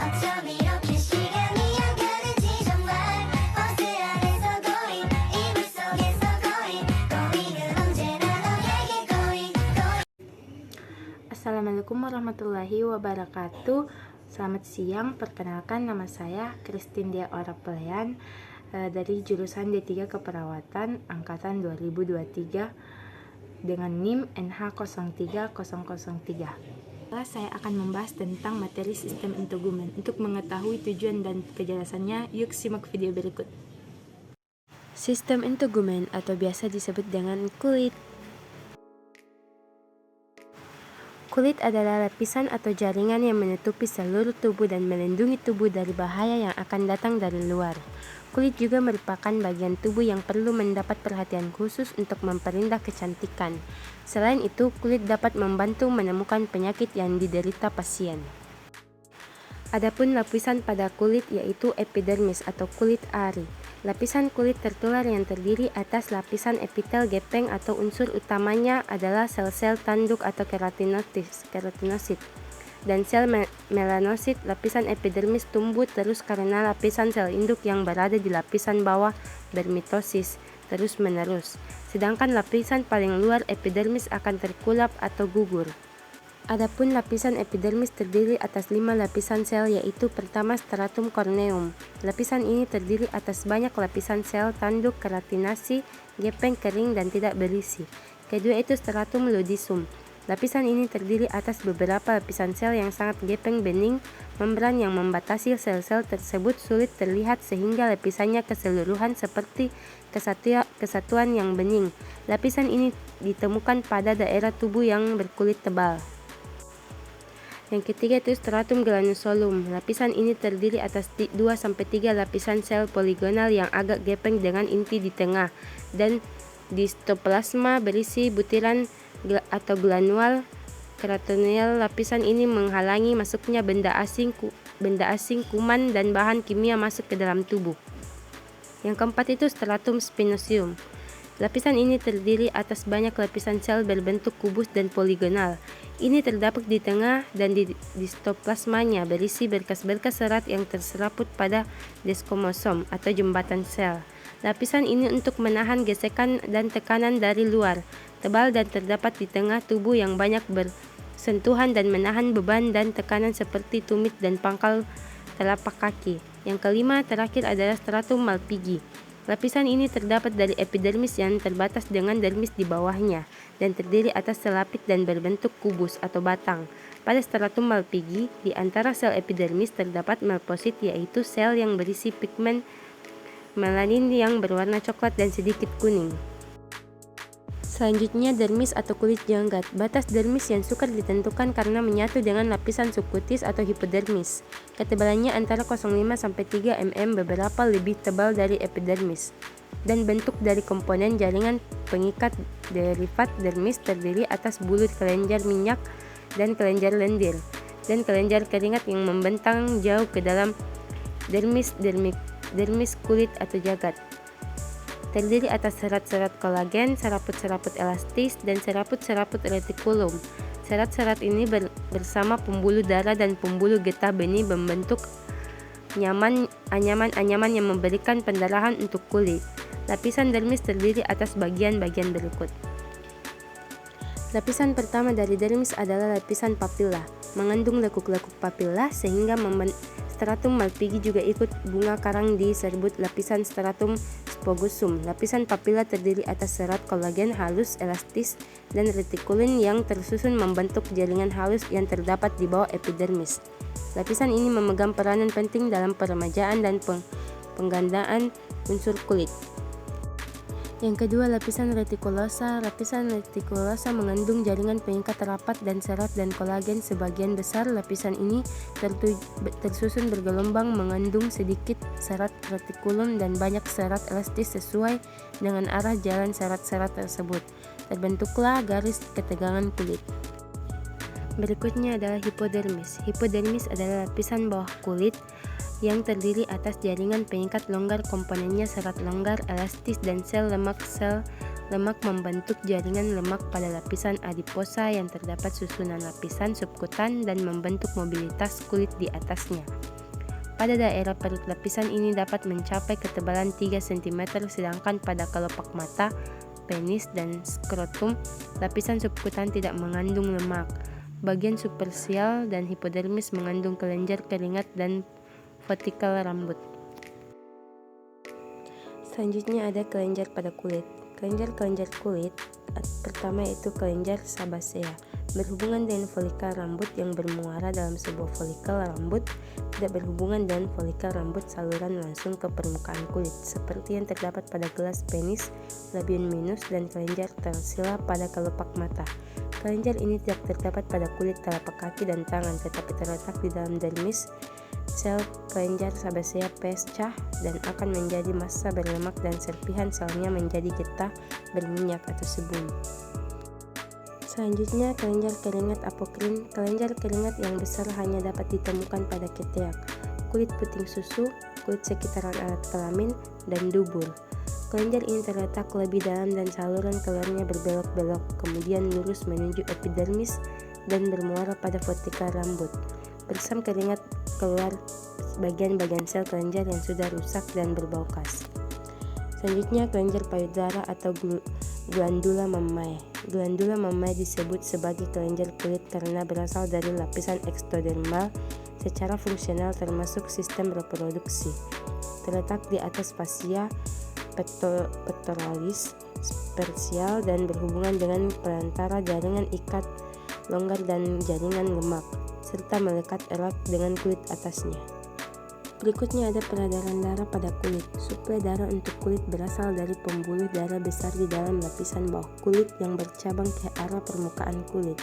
어쩜 이렇게 시간이 안 가는지 정말 버스 안에서 going 이불 속에서 going은 언제나 너에게 going. Assalamualaikum warahmatullahi wabarakatuh. Selamat siang, perkenalkan nama saya Christine Dia Orapelian dari jurusan D3 Keperawatan Angkatan 2023 dengan NIM NH03003. Saya akan membahas tentang materi sistem integumen. Untuk mengetahui tujuan dan kejelasannya, yuk simak video berikut. Sistem integumen atau biasa disebut dengan kulit. Kulit adalah lapisan atau jaringan yang menutupi seluruh tubuh dan melindungi tubuh dari bahaya yang akan datang dari luar. Kulit juga merupakan bagian tubuh yang perlu mendapat perhatian khusus untuk memperindah kecantikan. Selain itu, kulit dapat membantu menemukan penyakit yang diderita pasien. Adapun lapisan pada kulit yaitu epidermis atau kulit ari. Lapisan kulit tertular yang terdiri atas lapisan epitel gepeng atau unsur utamanya adalah sel-sel tanduk atau keratinosit. Dan sel melanosit. Lapisan epidermis tumbuh terus karena lapisan sel induk yang berada di lapisan bawah bermitosis terus menerus. Sedangkan lapisan paling luar epidermis akan terkulap atau gugur. Adapun lapisan epidermis terdiri atas 5 lapisan sel, yaitu pertama stratum corneum. Lapisan ini terdiri atas banyak lapisan sel tanduk keratinasi, gepeng kering dan tidak berisi. Kedua itu stratum ludicum. Lapisan ini terdiri atas beberapa lapisan sel yang sangat gepeng bening. Membran yang membatasi sel-sel tersebut sulit terlihat sehingga lapisannya keseluruhan seperti kesatuan yang bening. Lapisan ini ditemukan pada daerah tubuh yang berkulit tebal. Yang ketiga itu stratum granusolum. Lapisan ini terdiri atas 2-3 lapisan sel poligonal yang agak gepeng dengan inti di tengah, dan distoplasma berisi butiran atau granul keratinoidal. Lapisan ini menghalangi masuknya benda asing, kuman dan bahan kimia masuk ke dalam tubuh. Yang keempat itu stratum spinosum. Lapisan ini terdiri atas banyak lapisan sel berbentuk kubus dan poligonal. Ini terdapat di tengah dan di distoplasmanya berisi berkas-berkas serat yang terseraput pada deskomosom atau jembatan sel. Lapisan ini untuk menahan gesekan dan tekanan dari luar, tebal dan terdapat di tengah tubuh yang banyak bersentuhan dan menahan beban dan tekanan seperti tumit dan pangkal telapak kaki. Yang kelima terakhir adalah stratum malpighi. Lapisan ini terdapat dari epidermis yang terbatas dengan dermis di bawahnya dan terdiri atas selapik dan berbentuk kubus atau batang. Pada stratum malpighi, di antara sel epidermis terdapat melposit, yaitu sel yang berisi pigmen melanin yang berwarna coklat dan sedikit kuning. Selanjutnya dermis atau kulit janggat. Batas dermis yang sukar ditentukan karena menyatu dengan lapisan subkutis atau hipodermis. Ketebalannya antara 0,5-3 mm, beberapa lebih tebal dari epidermis. Dan bentuk dari komponen jaringan pengikat derivat dermis terdiri atas bulut kelenjar minyak dan kelenjar lendir, dan kelenjar keringat yang membentang jauh ke dalam dermis kulit atau jagat. Terdiri atas serat-serat kolagen, seraput-seraput elastis, dan seraput-seraput retikulum. Serat-serat ini bersama pembuluh darah dan pembuluh getah benih membentuk anyaman-anyaman yang memberikan pendarahan untuk kulit. Lapisan dermis terdiri atas bagian-bagian berikut. Lapisan pertama dari dermis adalah lapisan papilla, mengandung lekuk-lekuk papilla sehingga stratum malpighi juga ikut bunga karang disebut lapisan stratum spogosum. Lapisan papilla terdiri atas serat kolagen halus, elastis, dan retikulin yang tersusun membentuk jaringan halus yang terdapat di bawah epidermis. Lapisan ini memegang peranan penting dalam peremajaan dan penggandaan unsur kulit. Yang kedua, lapisan retikulosa. Lapisan retikulosa mengandung jaringan pengikat rapat dan serat dan kolagen. Sebagian besar lapisan ini tersusun bergelombang, mengandung sedikit serat retikulum dan banyak serat elastis sesuai dengan arah jalan serat-serat tersebut. Terbentuklah garis ketegangan kulit. Berikutnya adalah hipodermis. Hipodermis adalah lapisan bawah kulit yang terdiri atas jaringan pengikat longgar, komponennya serat longgar, elastis, dan sel lemak. Sel Lemak membentuk jaringan lemak pada lapisan adiposa yang terdapat susunan lapisan subkutan dan membentuk mobilitas kulit di atasnya. Pada daerah perut lapisan ini dapat mencapai ketebalan 3 cm, sedangkan pada kelopak mata, penis, dan skrotum, lapisan subkutan tidak mengandung lemak. Bagian supersial dan hipodermis mengandung kelenjar keringat dan follikel rambut. Selanjutnya ada kelenjar pada kulit. Kelenjar kulit pertama yaitu kelenjar sebasea, berhubungan dengan folikel rambut yang bermuara dalam sebuah folikel rambut, tidak berhubungan dengan folikel rambut saluran langsung ke permukaan kulit, seperti yang terdapat pada gelas penis, labium minus, dan kelenjar tersila pada kelopak mata. Kelenjar ini tidak terdapat pada kulit telapak kaki dan tangan, tetapi terletak di dalam dermis. Sel kelenjar sebasea pecah dan akan menjadi massa berlemak dan serpihan selnya menjadi getah berminyak atau sebum. Selanjutnya, kelenjar keringat apokrin. Kelenjar keringat yang besar hanya dapat ditemukan pada ketiak, kulit puting susu, kulit sekitaran alat kelamin, dan dubur. Kelenjar ini terletak lebih dalam dan saluran keluarnya berbelok-belok, kemudian lurus menuju epidermis dan bermuara pada follikel rambut. Bersam keringat keluar bagian-bagian sel kelenjar yang sudah rusak dan berbau khas. Selanjutnya, kelenjar payudara atau glandula mammae. Glandula mammae disebut sebagai kelenjar kulit karena berasal dari lapisan ektodermal secara fungsional termasuk sistem reproduksi. Terletak di atas fascia pectoralis superficial dan berhubungan dengan perantara jaringan ikat longgar dan jaringan lemak, serta melekat erat dengan kulit atasnya. Berikutnya ada peredaran darah pada kulit. Suplai darah untuk kulit berasal dari pembuluh darah besar di dalam lapisan bawah kulit yang bercabang ke arah permukaan kulit.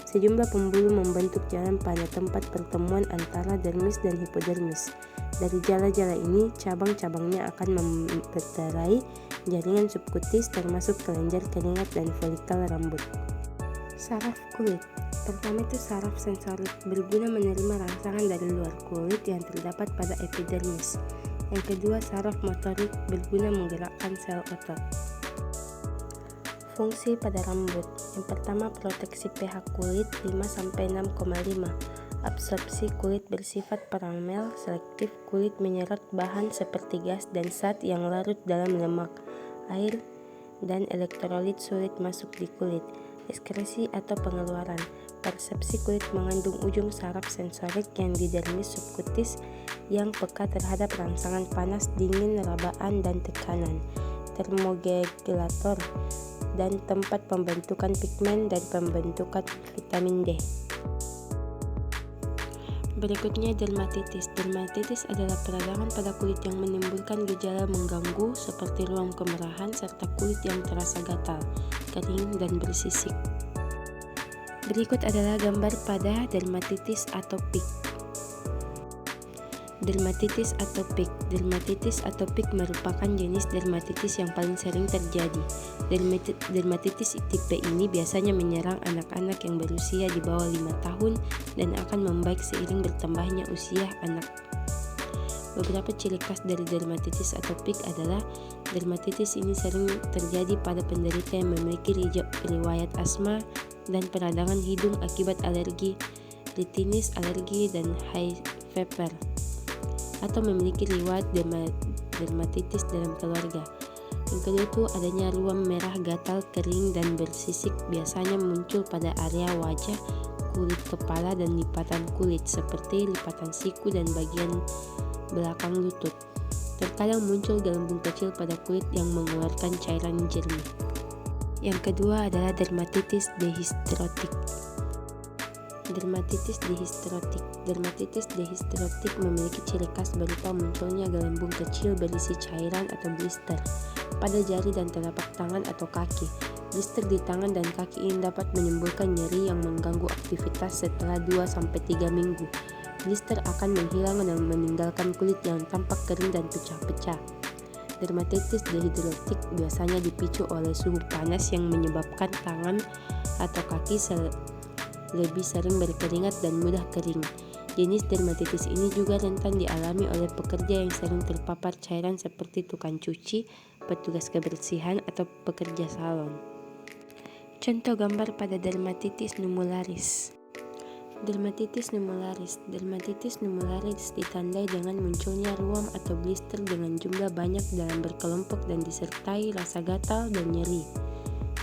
Sejumlah pembuluh membentuk jalan pada tempat pertemuan antara dermis dan hipodermis. Dari jala-jala ini, cabang-cabangnya akan membenterai jaringan subkutis termasuk kelenjar keringat dan folikel rambut. Saraf kulit. Pertama itu saraf sensorik, berguna menerima rangsangan dari luar kulit yang terdapat pada epidermis. Yang kedua, saraf motorik, berguna menggerakkan sel otot. Fungsi pada rambut. Yang pertama, proteksi pH kulit 5-6,5. Absorpsi kulit bersifat paramel selektif. Kulit menyerap bahan seperti gas dan zat yang larut dalam lemak, air, dan elektrolit sulit masuk di kulit. Ekskresi atau pengeluaran. Persepsi kulit mengandung ujung saraf sensorik yang di dermis subkutis yang peka terhadap rangsangan panas, dingin, rabaan, dan tekanan. Termogegulator dan tempat pembentukan pigmen dan pembentukan vitamin D. Berikutnya dermatitis. Dermatitis adalah peradangan pada kulit yang menimbulkan gejala mengganggu seperti ruam kemerahan serta kulit yang terasa gatal, kering, dan bersisik. Berikut adalah gambar pada dermatitis atopik. Dermatitis atopik. Dermatitis atopik merupakan jenis dermatitis yang paling sering terjadi. Dermatitis tipe ini biasanya menyerang anak-anak yang berusia di bawah 5 tahun dan akan membaik seiring bertambahnya usia anak. Beberapa ciri khas dari dermatitis atopik adalah dermatitis ini sering terjadi pada penderita yang memiliki riwayat asma dan peradangan hidung akibat alergi rinitis, alergi, dan high fever, atau memiliki riwayat dermatitis dalam keluarga. Yang kedua itu adanya ruam merah gatal, kering, dan bersisik, biasanya muncul pada area wajah, kulit kepala, dan lipatan kulit seperti lipatan siku dan bagian belakang lutut. Terkadang muncul gelembung kecil pada kulit yang mengeluarkan cairan jernih. Yang kedua adalah dermatitis dehistotik. Dermatitis dehistotik. Dermatitis dehistotik memiliki ciri khas berupa munculnya gelembung kecil berisi cairan atau blister pada jari dan telapak tangan atau kaki. Blister di tangan dan kaki ini dapat menimbulkan nyeri yang mengganggu aktivitas setelah 2-3 minggu. Blister akan menghilang dan meninggalkan kulit yang tampak kering dan pecah-pecah. Dermatitis dehistotik biasanya dipicu oleh suhu panas yang menyebabkan tangan atau kaki lebih sering berkeringat dan mudah kering. Jenis dermatitis ini juga rentan dialami oleh pekerja yang sering terpapar cairan seperti tukang cuci, petugas kebersihan, atau pekerja salon. Contoh gambar pada dermatitis numularis. Dermatitis numularis. Dermatitis numularis ditandai dengan munculnya ruam atau blister dengan jumlah banyak dalam berkelompok dan disertai rasa gatal dan nyeri.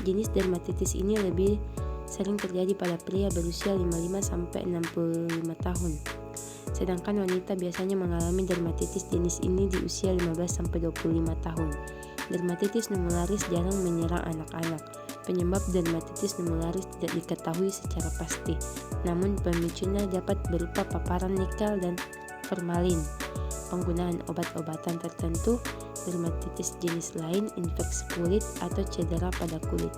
Jenis dermatitis ini lebih sering terjadi pada pria berusia 55-65 tahun. Sedangkan wanita biasanya mengalami dermatitis jenis ini di usia 15-25 tahun. Dermatitis numularis jarang menyerang anak-anak. Penyebab dermatitis numularis tidak diketahui secara pasti, namun pemicunya dapat berupa paparan nikel dan formalin, penggunaan obat-obatan tertentu, dermatitis jenis lain, infeksi kulit, atau cedera pada kulit.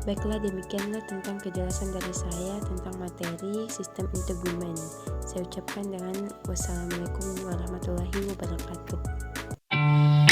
Baiklah, demikianlah tentang kejelasan dari saya tentang materi sistem integumen. Saya ucapkan dengan wassalamualaikum warahmatullahi wabarakatuh.